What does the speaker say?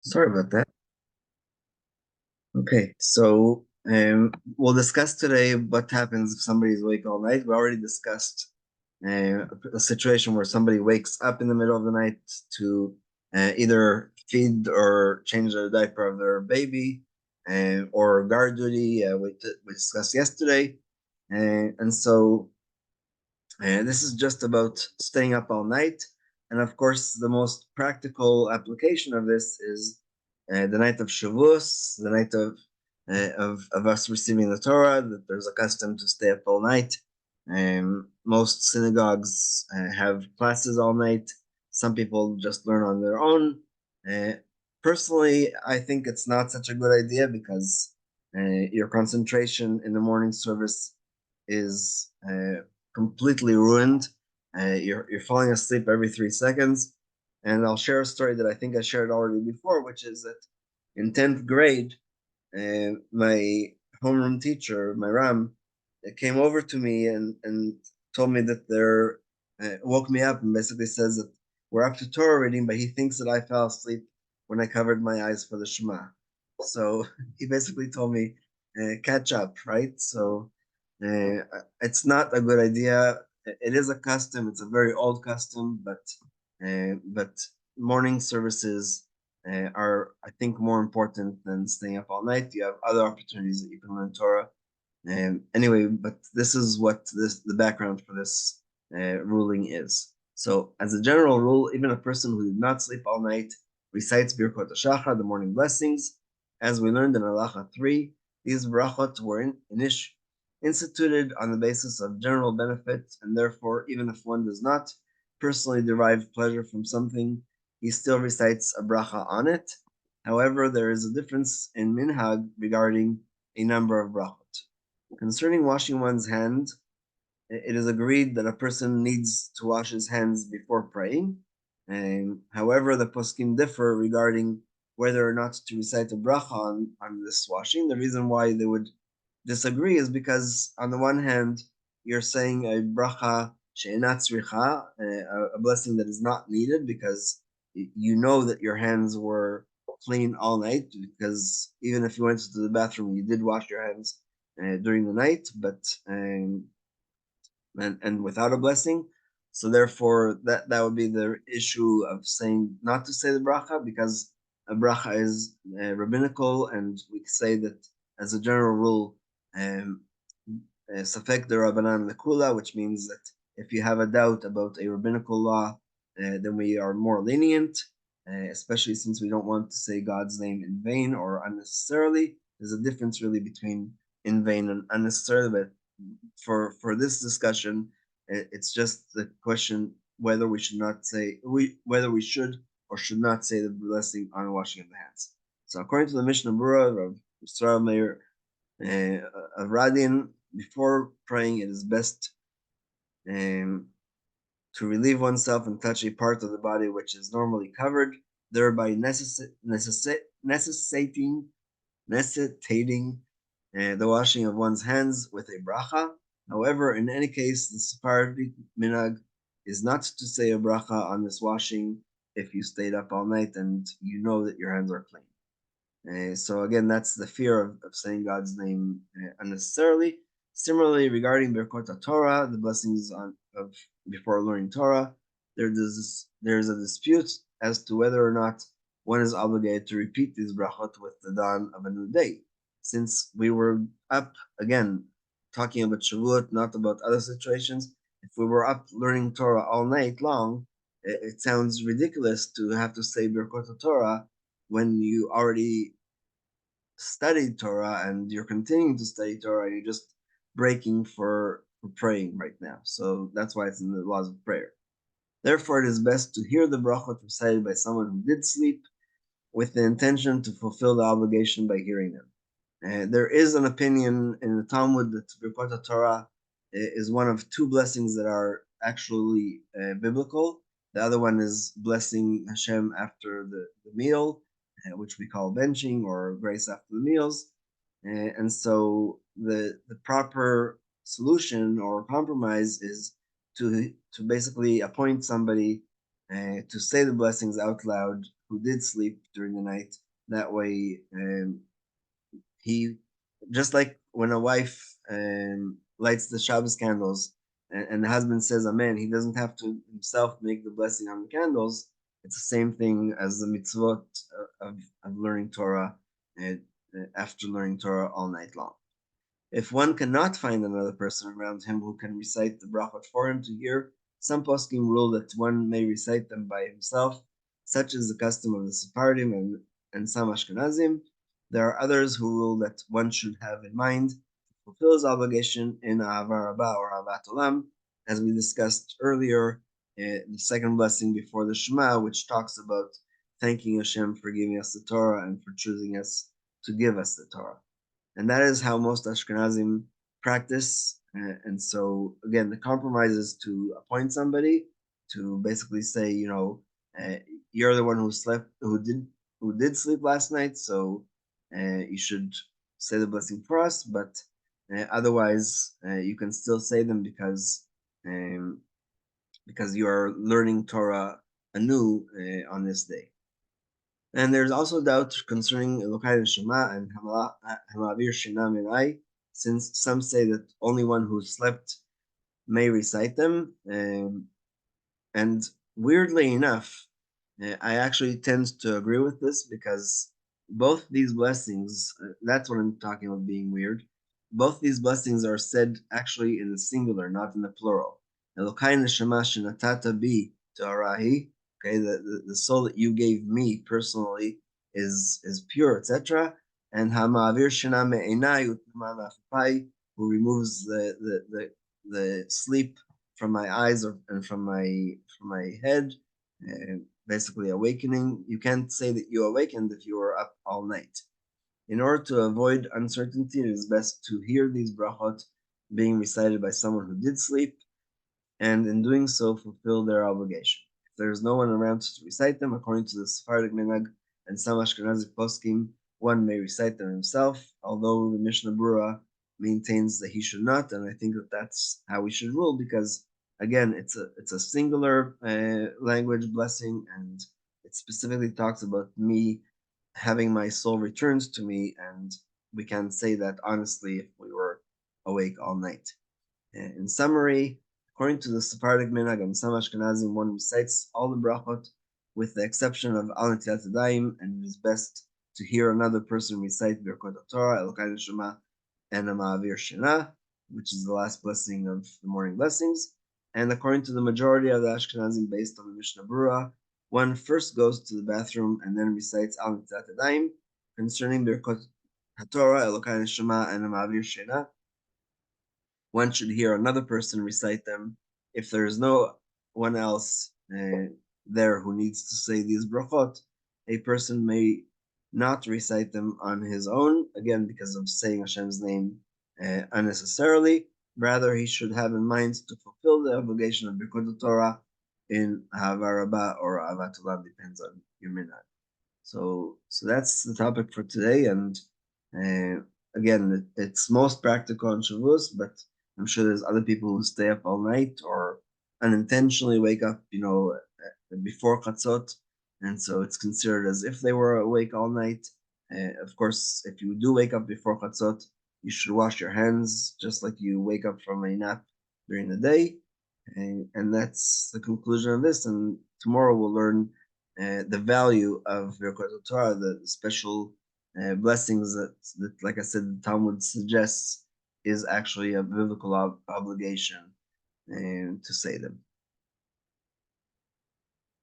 Sorry about that. Okay, so we'll discuss today what happens if somebody is awake all night. We already discussed a situation where somebody wakes up in the middle of the night to either feed or change the diaper of their baby, or guard duty. We discussed yesterday, and so this is just about staying up all night. And of course, the most practical application of this is the night of Shavuos, the night of us receiving the Torah, that there's a custom to stay up all night. Most synagogues have classes all night. Some people just learn on their own. Personally, I think it's not such a good idea because your concentration in the morning service is completely ruined. You're falling asleep every 3 seconds. And I'll share a story that I think I shared already before, which is that in 10th grade, my homeroom teacher, my Ram, came over to me and told me that woke me up and basically says that we're up to Torah reading, but he thinks that I fell asleep when I covered my eyes for the Shema. So he basically told me, catch up, right? So it's not a good idea. It is a custom. It's a very old custom, but morning services are, I think, more important than staying up all night. You have other opportunities that you can learn Torah. Anyway, but this is what the background for this ruling is. So, as a general rule, even a person who did not sleep all night recites Birkot HaShachar, the morning blessings. As we learned in Halacha 3, these brachot were instituted on the basis of general benefit, and therefore, even if one does not personally derive pleasure from something, he still recites a bracha on it. However, there is a difference in minhag regarding a number of brachot. Concerning washing one's hand, it is agreed that a person needs to wash his hands before praying. However, the poskim differ regarding whether or not to recite a bracha on this washing. The reason why they would disagree is because, on the one hand, you're saying a bracha she'enat tzricha, a blessing that is not needed because you know that your hands were clean all night, because even if you went to the bathroom, you did wash your hands during the night, but and without a blessing. So therefore, that would be the issue of saying not to say the bracha, because a bracha is rabbinical, and we say that as a general rule, safek de rabbanan lekula, which means that if you have a doubt about a rabbinical law, then we are more lenient, especially since we don't want to say God's name in vain or unnecessarily. There's a difference really between in vain and unnecessarily, but for this discussion, it's just the question whether we should or should not say the blessing on washing of the hands. So according to the Mishnah Berurah of Yisrael Meir of Radin, before praying, it is best to relieve oneself and touch a part of the body which is normally covered, thereby necessitating the washing of one's hands with a bracha. However, in any case, the Sephardic minhag is not to say a bracha on this washing if you stayed up all night and you know that your hands are clean. So again, that's the fear of saying God's name unnecessarily. Similarly, regarding Birkot Torah, the blessings of before learning Torah, there's a dispute as to whether or not one is obligated to repeat these brachot with the dawn of a new day. Since we were up, again, talking about Shavuot, not about other situations, if we were up learning Torah all night long, it sounds ridiculous to have to say Birkot Torah when you already studied Torah and you're continuing to study Torah, you're just breaking for praying right now. So that's why it's in the laws of prayer. Therefore, it is best to hear the brachot recited by someone who did sleep with the intention to fulfill the obligation by hearing them. There is an opinion in the Talmud that Birkot Torah is one of two blessings that are actually biblical. The other one is blessing Hashem after the meal, which we call benching or grace after the meals. And so the proper solution or compromise is to basically appoint somebody to say the blessings out loud who did sleep during the night. That way, he, just like when a wife lights the Shabbos candles and the husband says Amen, he doesn't have to himself make the blessing on the candles. It's the same thing as the mitzvot of learning Torah after learning Torah all night long. If one cannot find another person around him who can recite the brachot for him to hear, some poskim rule that one may recite them by himself. Such is the custom of the Sephardim and some Ashkenazim. There are others who rule that one should have in mind to fulfill his obligation in Ahava Rabbah or Ahavat Olam, as we discussed earlier, the second blessing before the Shema, which talks about thanking Hashem for giving us the Torah and for choosing us to give us the Torah. And that is how most Ashkenazim practice. And so, again, the compromise is to appoint somebody to basically say, you're the one who did sleep last night, so you should say the blessing for us. But otherwise, you can still say them because you are learning Torah anew on this day. And there's also doubt concerning Elokai and Shema and Hamavir Shina Minai, since some say that only one who slept may recite them. And weirdly enough, I actually tend to agree with this because both these blessings, that's what I'm talking about being weird, both these blessings are said actually in the singular, not in the plural. Elokai Neshama Shinatata Bi Ta'arahi. Okay, the soul that you gave me personally is pure, etc. And Hamavir Shina Me'enai Utmana Afipai, who removes the sleep from my eyes and from my head, basically awakening. You can't say that you awakened if you were up all night. In order to avoid uncertainty, it is best to hear these brachot being recited by someone who did sleep, and in doing so, fulfill their obligation. If there is no one around to recite them, according to the Sephardic minhag and some Ashkenazi poskim, one may recite them himself, although the Mishnah Berurah maintains that he should not, and I think that that's how we should rule, because again, it's a singular language blessing, and it specifically talks about me having my soul returned to me, and we can say that honestly if we were awake all night. In summary, according to the Sephardic minhag and some Ashkenazim, one recites all the brachot with the exception of Al Netilat Yadayim, and it is best to hear another person recite Birkot Torah, Elokai Neshama, and Ma'avir Shena, which is the last blessing of the morning blessings. And according to the majority of the Ashkenazim, based on the Mishnah Berurah, one first goes to the bathroom and then recites Al Netilat Yadayim concerning Birkot Torah, Elokai Neshama, and Ma'avir Shena. One should hear another person recite them. If there is no one else there who needs to say these brachot, a person may not recite them on his own, again, because of saying Hashem's name unnecessarily. Rather, he should have in mind to fulfill the obligation of Birkot Torah in Ahava Rabbah or Ahavat Olam, depends on your minhag. So that's the topic for today, and again, it's most practical on Shavuos, but I'm sure there's other people who stay up all night or unintentionally wake up, before Chatzot, and so it's considered as if they were awake all night. Of course, if you do wake up before Chatzot, you should wash your hands just like you wake up from a nap during the day. And that's the conclusion of this. And tomorrow we'll learn the value of Birkot Torah, the special blessings that, like I said, the Talmud suggests is actually a biblical obligation to say them.